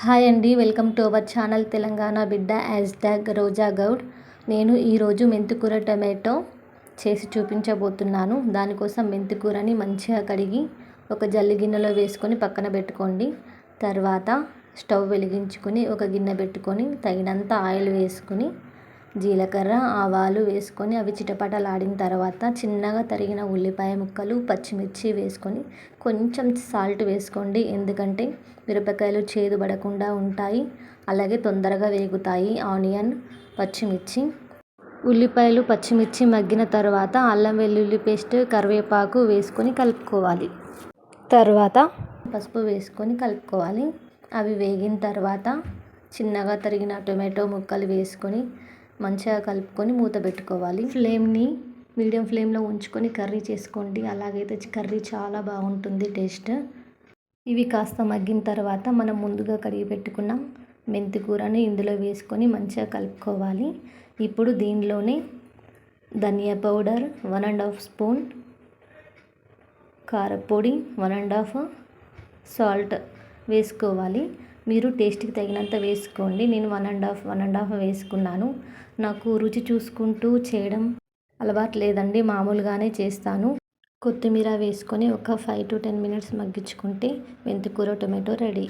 Hi అండి, welcome to our channel Telangana బిడ్డ #రోజా గౌడ్. నేను ఈరోజు మెంతికూర టమాటో చేసి చూపించబోతున్నాను. దానికోసం మెంతికూరని మంచిగా కడిగి ఒక జల్లి గిన్నెలో వేసుకొని పక్కన పెట్టుకోండి. తర్వాత స్టవ్ వెలిగించుకొని ఒక గిన్నె పెట్టుకొని తగినంత ఆయిల్ వేసుకొని జీలకర్ర ఆవాలు వేసుకొని అవి చిటపటలాడిన తర్వాత చిన్నగా తరిగిన ఉల్లిపాయ ముక్కలు పచ్చిమిర్చి వేసుకొని కొంచెం సాల్ట్ వేసుకోండి. ఎందుకంటే మిరపకాయలు చేదు పడకుండా ఉంటాయి, అలాగే తొందరగా వేగుతాయి. ఆనియన్ పచ్చిమిర్చి ఉల్లిపాయలు పచ్చిమిర్చి మగ్గిన తర్వాత అల్లం వెల్లుల్లి పేస్ట్ కరివేపాకు వేసుకొని కలుపుకోవాలి. తర్వాత పసుపు వేసుకొని కలుపుకోవాలి. అవి వేగిన తర్వాత చిన్నగా తరిగిన టొమాటో ముక్కలు వేసుకొని మంచిగా కలుపుకొని మూత పెట్టుకోవాలి. ఫ్లేమ్ని మీడియం ఫ్లేమ్లో ఉంచుకొని కర్రీ చేసుకోండి. అలాగైతే కర్రీ చాలా బాగుంటుంది టేస్ట్. ఇవి కాస్త మగ్గిన తర్వాత మనం ముందుగా కడిగి పెట్టుకున్న మెంతికూరని ఇందులో వేసుకొని మంచిగా కలుపుకోవాలి. ఇప్పుడు దీనిలోనే ధనియా పౌడర్ 1½ స్పూన్, కారపొడి 1½ సాల్ట్ వేసుకోవాలి. మీరు టేస్ట్కి తగినంత వేసుకోండి. నేను 1½ వేసుకున్నాను. నాకు రుచి చూసుకుంటూ చేయడం అలవాటు లేదండి, మామూలుగానే చేస్తాను. కొత్తిమీర వేసుకొని ఒక 5 to 10 minutes మగ్గించుకుంటే మెంతికూర టొమాటో రెడీ.